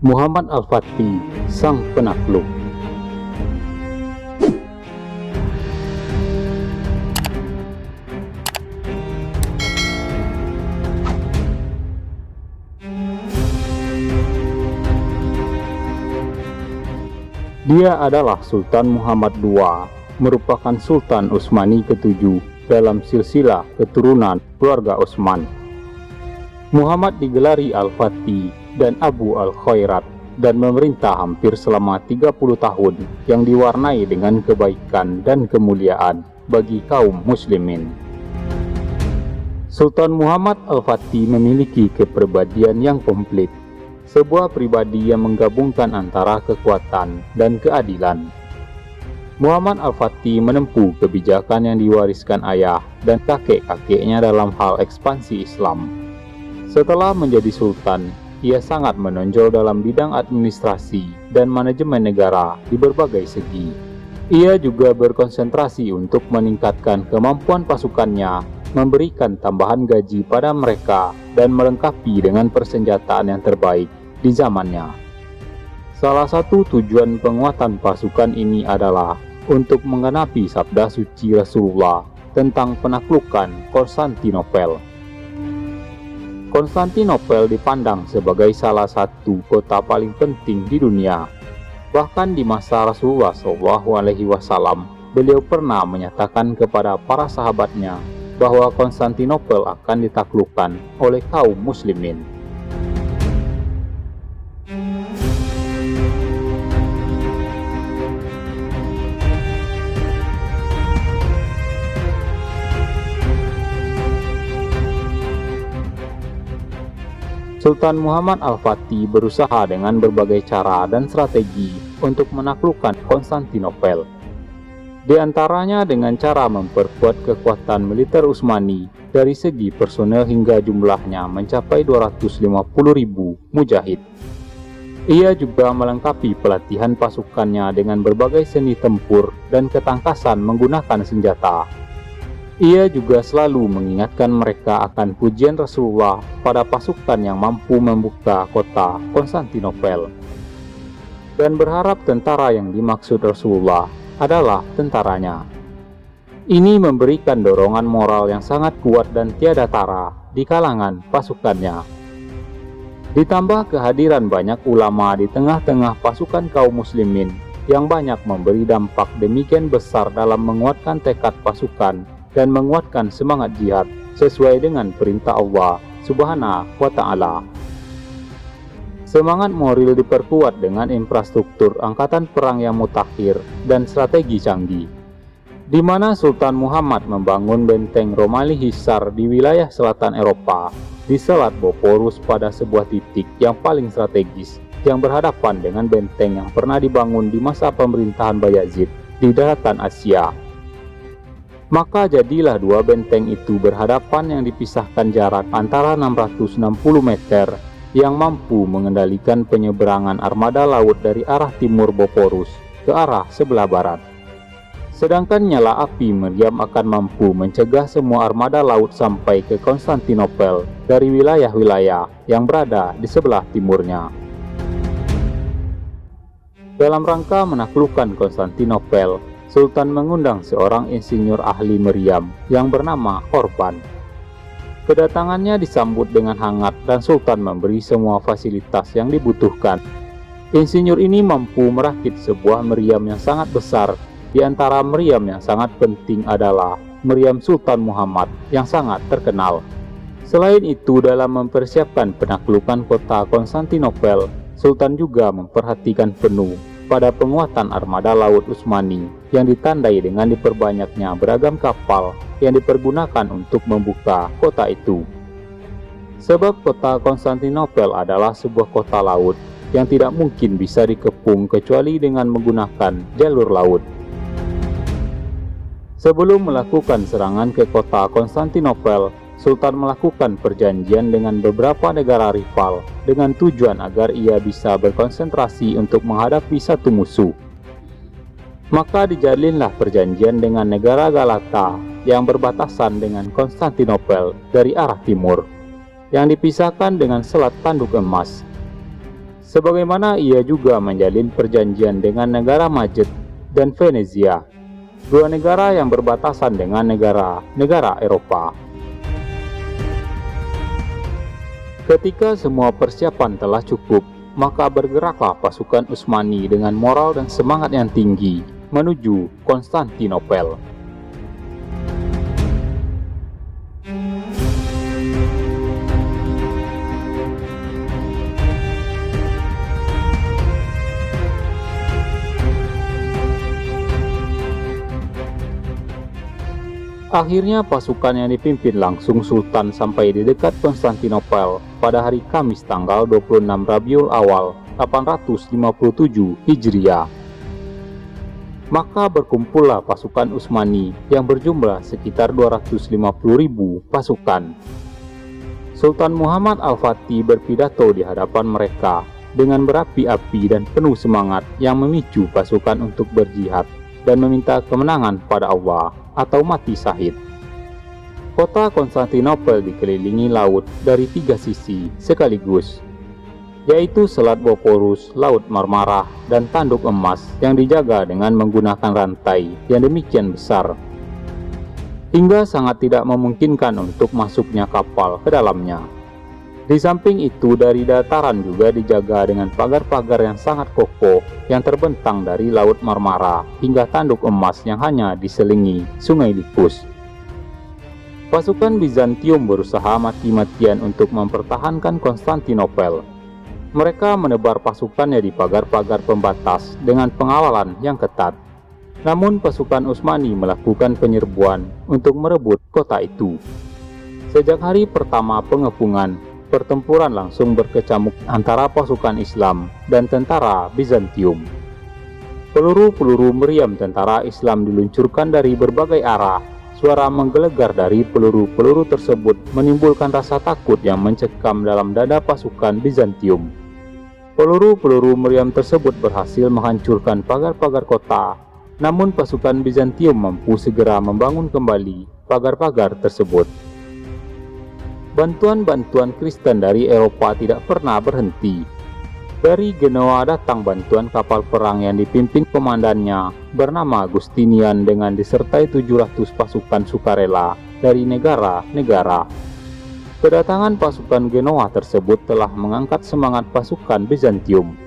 Muhammad Al-Fatih, sang penakluk. Dia adalah Sultan Muhammad II, merupakan Sultan Utsmani ke-7 dalam silsilah keturunan keluarga Utsman. Muhammad digelari Al-Fatih dan Abu Al-Khairat dan memerintah hampir selama 30 tahun yang diwarnai dengan kebaikan dan kemuliaan bagi kaum muslimin. Sultan Muhammad Al-Fatih memiliki kepribadian yang komplit, sebuah pribadi yang menggabungkan antara kekuatan dan keadilan. Muhammad Al-Fatih menempuh kebijakan yang diwariskan ayah dan kakek-kakeknya dalam hal ekspansi Islam. Setelah menjadi sultan, ia sangat menonjol dalam bidang administrasi dan manajemen negara di berbagai segi. Ia juga berkonsentrasi untuk meningkatkan kemampuan pasukannya, memberikan tambahan gaji pada mereka, dan melengkapi dengan persenjataan yang terbaik di zamannya. Salah satu tujuan penguatan pasukan ini adalah untuk menggenapi sabda suci Rasulullah tentang penaklukan Konstantinopel. Konstantinopel dipandang sebagai salah satu kota paling penting di dunia. Bahkan di masa Rasulullah SAW, beliau pernah menyatakan kepada para sahabatnya bahwa Konstantinopel akan ditaklukkan oleh kaum muslimin. Sultan Muhammad Al-Fatih berusaha dengan berbagai cara dan strategi untuk menaklukkan Konstantinopel. Di antaranya dengan cara memperkuat kekuatan militer Utsmani dari segi personel hingga jumlahnya mencapai 250.000 mujahid. Ia juga melengkapi pelatihan pasukannya dengan berbagai seni tempur dan ketangkasan menggunakan senjata. Ia juga selalu mengingatkan mereka akan pujian Rasulullah pada pasukan yang mampu membuka kota Konstantinopel, dan berharap tentara yang dimaksud Rasulullah adalah tentaranya. Ini memberikan dorongan moral yang sangat kuat dan tiada tara di kalangan pasukannya. Ditambah kehadiran banyak ulama di tengah-tengah pasukan kaum muslimin yang banyak memberi dampak demikian besar dalam menguatkan tekad pasukan dan menguatkan semangat jihad sesuai dengan perintah Allah Subhanahu wa Ta'ala. Semangat moral diperkuat dengan infrastruktur angkatan perang yang mutakhir dan strategi canggih, di mana Sultan Muhammad membangun benteng Romali Hisar di wilayah selatan Eropa di Selat Bosporus pada sebuah titik yang paling strategis yang berhadapan dengan benteng yang pernah dibangun di masa pemerintahan Bayazid di daratan Asia. Maka jadilah dua benteng itu berhadapan yang dipisahkan jarak antara 660 meter yang mampu mengendalikan penyeberangan armada laut dari arah timur Bosporus ke arah sebelah barat. Sedangkan nyala api meriam akan mampu mencegah semua armada laut sampai ke Konstantinopel dari wilayah-wilayah yang berada di sebelah timurnya. Dalam rangka menaklukkan Konstantinopel, Sultan mengundang seorang insinyur ahli meriam yang bernama Orban. Kedatangannya disambut dengan hangat dan Sultan memberi semua fasilitas yang dibutuhkan. Insinyur ini mampu merakit sebuah meriam yang sangat besar. Di antara meriam yang sangat penting adalah meriam Sultan Muhammad yang sangat terkenal. Selain itu, dalam mempersiapkan penaklukan kota Konstantinopel, Sultan juga memperhatikan penuh pada penguatan armada laut Utsmani yang ditandai dengan diperbanyaknya beragam kapal yang dipergunakan untuk membuka kota itu. Sebab kota Konstantinopel adalah sebuah kota laut yang tidak mungkin bisa dikepung kecuali dengan menggunakan jalur laut. Sebelum melakukan serangan ke kota Konstantinopel, Sultan melakukan perjanjian dengan beberapa negara rival dengan tujuan agar ia bisa berkonsentrasi untuk menghadapi satu musuh. Maka dijalinlah perjanjian dengan negara Galata yang berbatasan dengan Konstantinopel dari arah timur, yang dipisahkan dengan Selat Tanduk Emas. Sebagaimana ia juga menjalin perjanjian dengan negara Majd dan Venezia, dua negara yang berbatasan dengan negara-negara Eropa. Ketika semua persiapan telah cukup, maka bergeraklah pasukan Utsmani dengan moral dan semangat yang tinggi menuju Konstantinopel. Akhirnya pasukan yang dipimpin langsung Sultan sampai di dekat Konstantinopel pada hari Kamis tanggal 26 Rabiul Awal 857 Hijriah. Maka berkumpullah pasukan Utsmani yang berjumlah sekitar 250.000 pasukan. Sultan Muhammad Al-Fatih berpidato di hadapan mereka dengan berapi-api dan penuh semangat yang memicu pasukan untuk berjihad dan meminta kemenangan pada Allah atau mati syahid. Kota Konstantinopel dikelilingi laut dari 3 sisi sekaligus, yaitu Selat Bosporus, Laut Marmara, dan Tanduk Emas yang dijaga dengan menggunakan rantai yang demikian besar, hingga sangat tidak memungkinkan untuk masuknya kapal ke dalamnya. Di samping itu, dari dataran juga dijaga dengan pagar-pagar yang sangat kokoh yang terbentang dari Laut Marmara hingga Tanduk Emas yang hanya diselingi Sungai Lipus. Pasukan Bizantium berusaha mati-matian untuk mempertahankan Konstantinopel. Mereka menebar pasukannya di pagar-pagar pembatas dengan pengawalan yang ketat. Namun pasukan Utsmani melakukan penyerbuan untuk merebut kota itu. Sejak hari pertama pengepungan, pertempuran langsung berkecamuk antara pasukan Islam dan tentara Bizantium. Peluru-peluru meriam tentara Islam diluncurkan dari berbagai arah. Suara menggelegar dari peluru-peluru tersebut menimbulkan rasa takut yang mencekam dalam dada pasukan Bizantium. Peluru-peluru meriam tersebut berhasil menghancurkan pagar-pagar kota, namun pasukan Bizantium mampu segera membangun kembali pagar-pagar tersebut. Bantuan-bantuan Kristen dari Eropa tidak pernah berhenti. Dari Genoa datang bantuan kapal perang yang dipimpin komandannya bernama Justinian dengan disertai 700 pasukan sukarela dari negara-negara. Kedatangan pasukan Genoa tersebut telah mengangkat semangat pasukan Bizantium.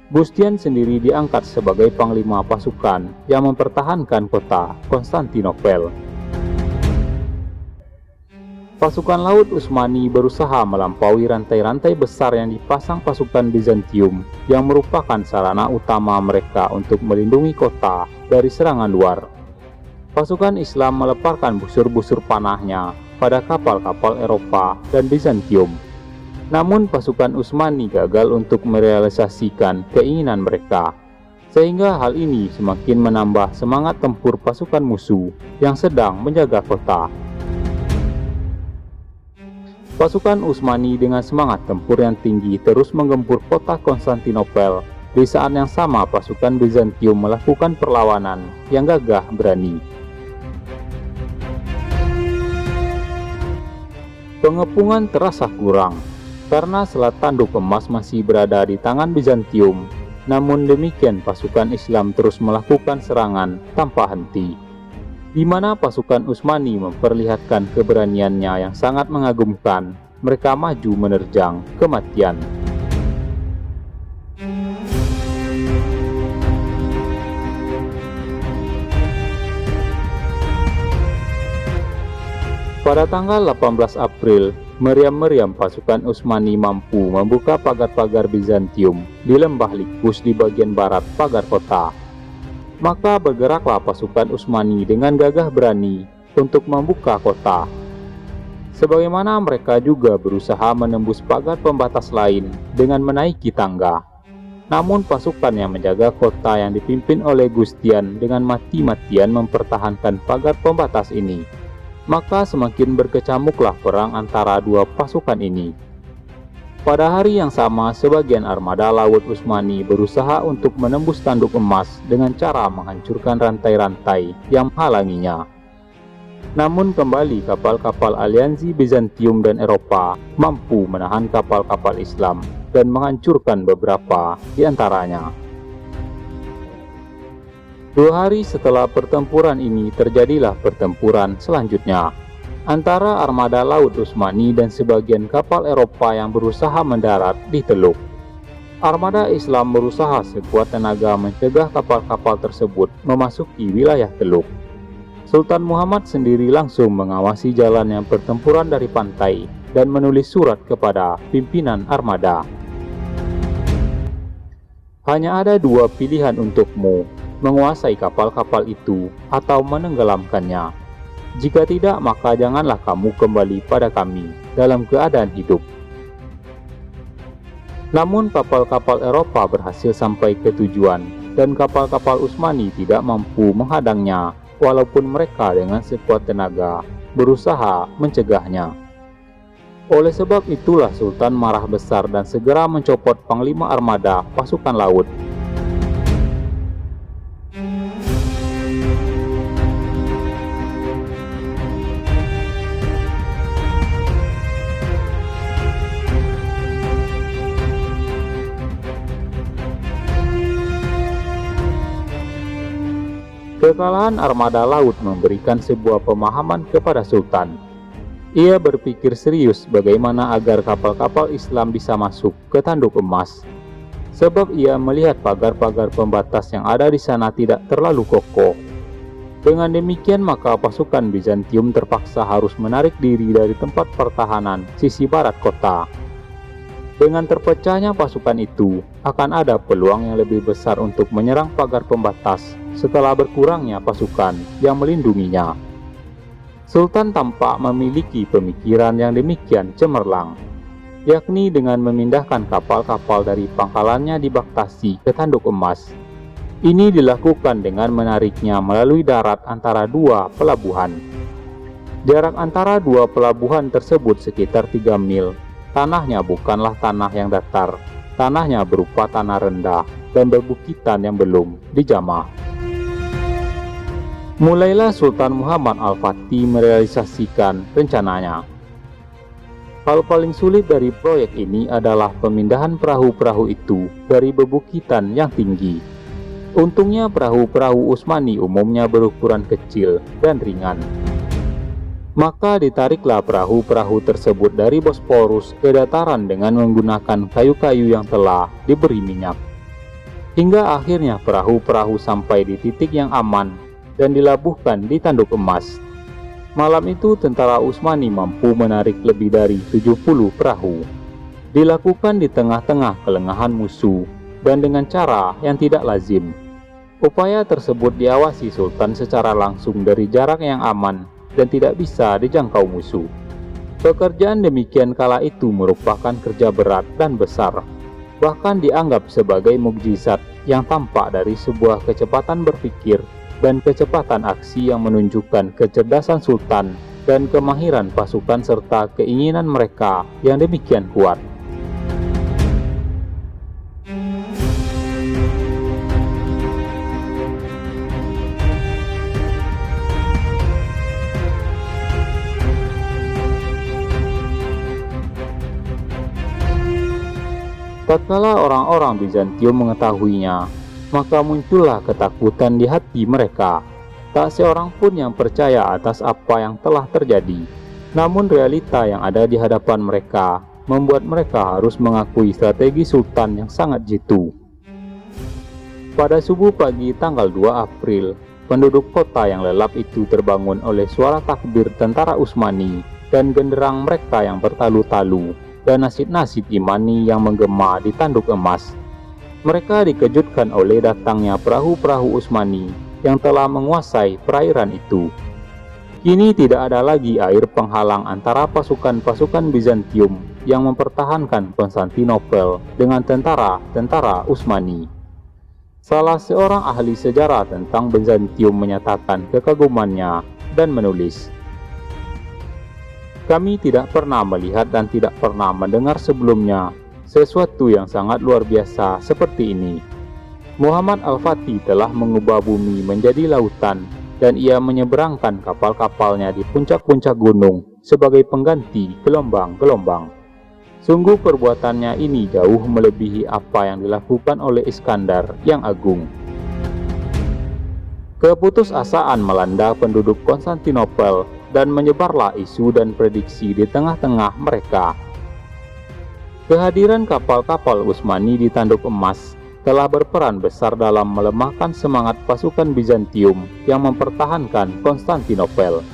Justinian sendiri diangkat sebagai panglima pasukan yang mempertahankan kota Konstantinopel. Pasukan laut Utsmani berusaha melampaui rantai-rantai besar yang dipasang pasukan Bizantium yang merupakan sarana utama mereka untuk melindungi kota dari serangan luar. Pasukan Islam melemparkan busur-busur panahnya pada kapal-kapal Eropa dan Bizantium. Namun pasukan Utsmani gagal untuk merealisasikan keinginan mereka, sehingga hal ini semakin menambah semangat tempur pasukan musuh yang sedang menjaga kota. Pasukan Utsmani dengan semangat tempur yang tinggi terus menggempur kota Konstantinopel. Di saat yang sama pasukan Bizantium melakukan perlawanan yang gagah berani. Pengepungan terasa kurang, karena Selat Tanduk Emas masih berada di tangan Bizantium. Namun demikian pasukan Islam terus melakukan serangan tanpa henti, di mana pasukan Utsmani memperlihatkan keberaniannya yang sangat mengagumkan. Mereka maju menerjang kematian. Pada tanggal 18 April, meriam-meriam pasukan Utsmani mampu membuka pagar-pagar Bizantium di lembah Lipus di bagian barat pagar kota. Maka bergeraklah pasukan Utsmani dengan gagah berani untuk membuka kota. Sebagaimana mereka juga berusaha menembus pagar pembatas lain dengan menaiki tangga. Namun pasukan yang menjaga kota yang dipimpin oleh Justinian dengan mati-matian mempertahankan pagar pembatas ini. Maka semakin berkecamuklah perang antara dua pasukan ini. Pada hari yang sama, sebagian armada laut Utsmani berusaha untuk menembus Tanduk Emas dengan cara menghancurkan rantai-rantai yang menghalanginya. Namun kembali kapal-kapal aliansi Bizantium dan Eropa mampu menahan kapal-kapal Islam dan menghancurkan beberapa di antaranya. 2 hari setelah pertempuran ini terjadilah pertempuran selanjutnya antara armada laut Utsmani dan sebagian kapal Eropa yang berusaha mendarat di Teluk. Armada Islam berusaha sekuat tenaga mencegah kapal-kapal tersebut memasuki wilayah Teluk. Sultan Muhammad sendiri langsung mengawasi jalannya pertempuran dari pantai dan menulis surat kepada pimpinan armada. Hanya ada 2 pilihan untukmu, menguasai kapal-kapal itu atau menenggelamkannya. Jika tidak, maka janganlah kamu kembali pada kami dalam keadaan hidup. Namun kapal-kapal Eropa berhasil sampai ke tujuan dan kapal-kapal Utsmani tidak mampu menghadangnya walaupun mereka dengan sekuat tenaga berusaha mencegahnya. Oleh sebab itulah Sultan marah besar dan segera mencopot Panglima Armada Pasukan Laut. Kekalahan armada laut memberikan sebuah pemahaman kepada Sultan. Ia berpikir serius bagaimana agar kapal-kapal Islam bisa masuk ke Tanduk Emas, sebab ia melihat pagar-pagar pembatas yang ada di sana tidak terlalu kokoh. Dengan demikian maka pasukan Bizantium terpaksa harus menarik diri dari tempat pertahanan sisi barat kota. Dengan terpecahnya pasukan itu, akan ada peluang yang lebih besar untuk menyerang pagar pembatas setelah berkurangnya pasukan yang melindunginya. Sultan tampak memiliki pemikiran yang demikian cemerlang, yakni dengan memindahkan kapal-kapal dari pangkalannya di Baghtasi ke Tanduk Emas. Ini dilakukan dengan menariknya melalui darat antara 2 pelabuhan. Jarak antara 2 pelabuhan tersebut sekitar 3 mil. Tanahnya bukanlah tanah yang datar, tanahnya berupa tanah rendah dan berbukitan yang belum dijamah. Mulailah Sultan Muhammad Al-Fatih merealisasikan rencananya. Hal paling sulit dari proyek ini adalah pemindahan perahu-perahu itu dari bebukitan yang tinggi. Untungnya perahu-perahu Utsmani umumnya berukuran kecil dan ringan. Maka ditariklah perahu-perahu tersebut dari Bosporus ke dataran dengan menggunakan kayu-kayu yang telah diberi minyak. Hingga akhirnya perahu-perahu sampai di titik yang aman dan dilabuhkan di Tanduk Emas. Malam itu tentara Utsmani mampu menarik lebih dari 70 perahu. Dilakukan di tengah-tengah kelengahan musuh dan dengan cara yang tidak lazim. Upaya tersebut diawasi Sultan secara langsung dari jarak yang aman dan tidak bisa dijangkau musuh. Pekerjaan demikian kala itu merupakan kerja berat dan besar, bahkan dianggap sebagai mukjizat yang tampak dari sebuah kecepatan berpikir dan kecepatan aksi yang menunjukkan kecerdasan Sultan dan kemahiran pasukan serta keinginan mereka yang demikian kuat. Tatkala orang-orang Bizantium mengetahuinya, maka muncullah ketakutan di hati mereka. Tak seorang pun yang percaya atas apa yang telah terjadi. Namun realita yang ada di hadapan mereka membuat mereka harus mengakui strategi Sultan yang sangat jitu. Pada subuh pagi tanggal 2 April, penduduk kota yang lelap itu terbangun oleh suara takbir tentara Utsmani dan genderang mereka yang bertalu-talu dan nasid-nasid imani yang menggema di Tanduk Emas. Mereka dikejutkan oleh datangnya perahu-perahu Utsmani yang telah menguasai perairan itu. Kini tidak ada lagi air penghalang antara pasukan-pasukan Bizantium yang mempertahankan Konstantinopel dengan tentara-tentara Utsmani. Salah seorang ahli sejarah tentang Bizantium menyatakan kekagumannya dan menulis, "Kami tidak pernah melihat dan tidak pernah mendengar sebelumnya sesuatu yang sangat luar biasa seperti ini. Muhammad Al-Fatih telah mengubah bumi menjadi lautan dan ia menyeberangkan kapal-kapalnya di puncak-puncak gunung sebagai pengganti gelombang-gelombang. Sungguh perbuatannya ini jauh melebihi apa yang dilakukan oleh Iskandar yang agung. Keputusasaan melanda penduduk Konstantinopel dan menyebarlah isu dan prediksi di tengah-tengah mereka. Kehadiran kapal-kapal Utsmani di Tanduk Emas telah berperan besar dalam melemahkan semangat pasukan Bizantium yang mempertahankan Konstantinopel,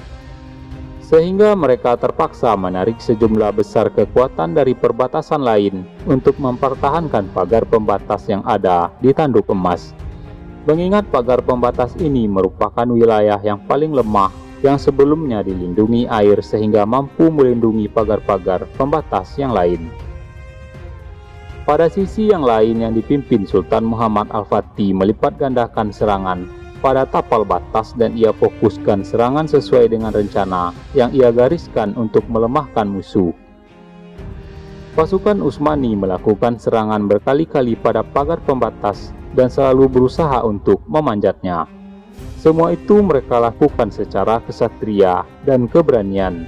sehingga mereka terpaksa menarik sejumlah besar kekuatan dari perbatasan lain untuk mempertahankan pagar pembatas yang ada di Tanduk Emas. Mengingat pagar pembatas ini merupakan wilayah yang paling lemah yang sebelumnya dilindungi air sehingga mampu melindungi pagar-pagar pembatas yang lain. Pada sisi yang lain yang dipimpin Sultan Muhammad Al-Fatih melipat gandakan serangan pada tapal batas dan ia fokuskan serangan sesuai dengan rencana yang ia gariskan untuk melemahkan musuh. Pasukan Utsmani melakukan serangan berkali-kali pada pagar pembatas dan selalu berusaha untuk memanjatnya. Semua itu mereka lakukan secara kesatria dan keberanian.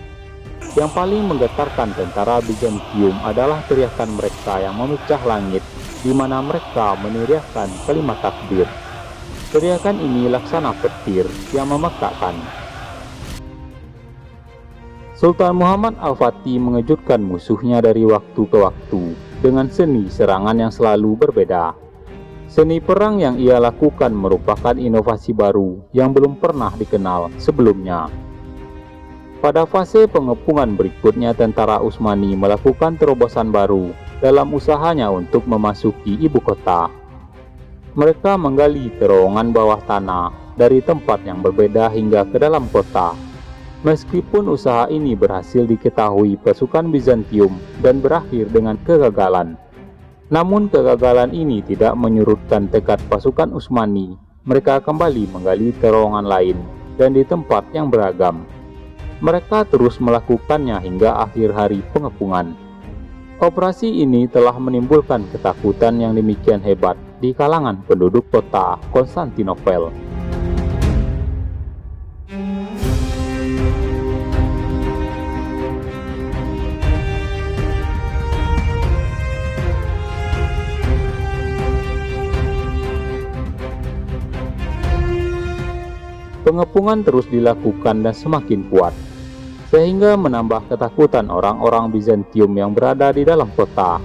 Yang paling menggetarkan tentara Bizantium adalah teriakan mereka yang memecah langit, di mana mereka meneriakkan kalimat takbir. Teriakan ini laksana petir yang memekakkan. Sultan Muhammad Al-Fatih mengejutkan musuhnya dari waktu ke waktu dengan seni serangan yang selalu berbeda. Seni perang yang ia lakukan merupakan inovasi baru yang belum pernah dikenal sebelumnya. Pada fase pengepungan berikutnya, tentara Utsmani melakukan terobosan baru dalam usahanya untuk memasuki ibu kota. Mereka menggali terowongan bawah tanah dari tempat yang berbeda hingga ke dalam kota. Meskipun usaha ini berhasil diketahui pasukan Bizantium dan berakhir dengan kegagalan, namun kegagalan ini tidak menyurutkan tekad pasukan Utsmani. Mereka kembali menggali terowongan lain dan di tempat yang beragam. Mereka terus melakukannya hingga akhir hari pengepungan. Operasi ini telah menimbulkan ketakutan yang demikian hebat di kalangan penduduk kota Konstantinopel. Pengepungan terus dilakukan dan semakin kuat, sehingga menambah ketakutan orang-orang Bizantium yang berada di dalam kota.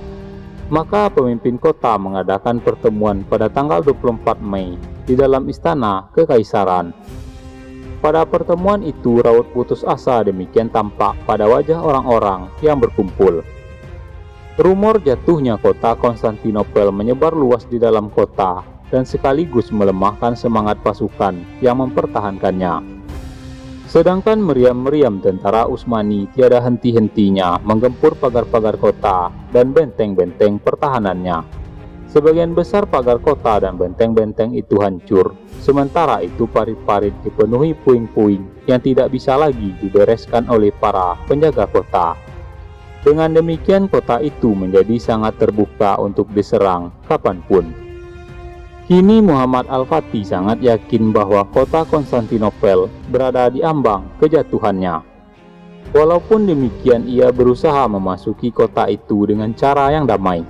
Maka pemimpin kota mengadakan pertemuan pada tanggal 24 Mei di dalam istana kekaisaran. Pada pertemuan itu raut putus asa demikian tampak pada wajah orang-orang yang berkumpul. Rumor jatuhnya kota Konstantinopel menyebar luas di dalam kota dan sekaligus melemahkan semangat pasukan yang mempertahankannya. Sedangkan meriam-meriam tentara Utsmani tiada henti-hentinya menggempur pagar-pagar kota dan benteng-benteng pertahanannya. Sebagian besar pagar kota dan benteng-benteng itu hancur, sementara itu parit-parit dipenuhi puing-puing yang tidak bisa lagi dibereskan oleh para penjaga kota. Dengan demikian kota itu menjadi sangat terbuka untuk diserang kapanpun. Kini Muhammad Al-Fatih sangat yakin bahwa kota Konstantinopel berada di ambang kejatuhannya. Walaupun demikian ia berusaha memasuki kota itu dengan cara yang damai.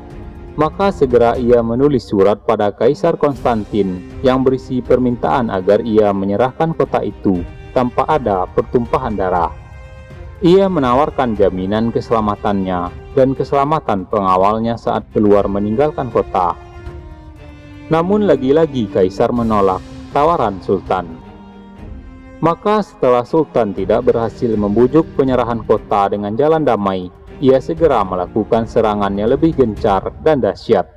Maka segera ia menulis surat pada Kaisar Konstantin yang berisi permintaan agar ia menyerahkan kota itu tanpa ada pertumpahan darah. Ia menawarkan jaminan keselamatannya dan keselamatan pengawalnya saat keluar meninggalkan kota. Namun lagi-lagi Kaisar menolak tawaran Sultan. Maka setelah Sultan tidak berhasil membujuk penyerahan kota dengan jalan damai, ia segera melakukan serangan yang lebih gencar dan dahsyat.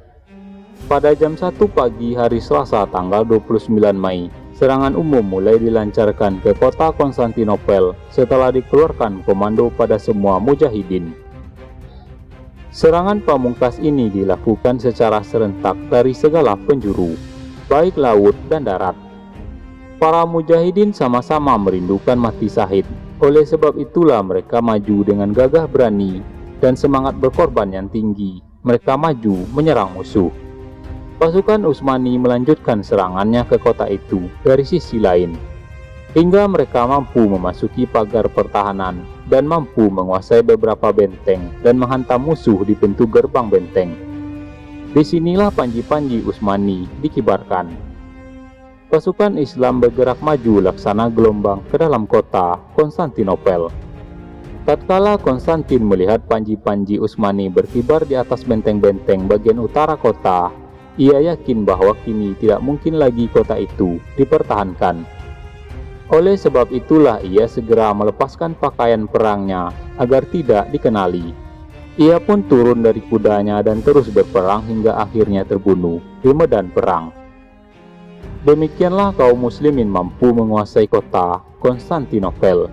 Pada jam 1 pagi hari Selasa tanggal 29 Mei, serangan umum mulai dilancarkan ke kota Konstantinopel setelah dikeluarkan komando pada semua mujahidin. Serangan pamungkas ini dilakukan secara serentak dari segala penjuru, baik laut dan darat. Para mujahidin sama-sama merindukan mati syahid, oleh sebab itulah mereka maju dengan gagah berani dan semangat berkorban yang tinggi. Mereka maju menyerang musuh. Pasukan Utsmani melanjutkan serangannya ke kota itu dari sisi lain. hingga mereka mampu memasuki pagar pertahanan dan mampu menguasai beberapa benteng dan menghantam musuh di pintu gerbang benteng. Disinilah panji-panji Utsmani dikibarkan. Pasukan Islam bergerak maju laksana gelombang ke dalam kota Konstantinopel. Tatkala Konstantin melihat panji-panji Utsmani berkibar di atas benteng-benteng bagian utara kota, ia yakin bahwa kini tidak mungkin lagi kota itu dipertahankan. Oleh sebab itulah ia segera melepaskan pakaian perangnya agar tidak dikenali. Ia pun turun dari kudanya dan terus berperang hingga akhirnya terbunuh di medan perang. Demikianlah kaum muslimin mampu menguasai kota Konstantinopel.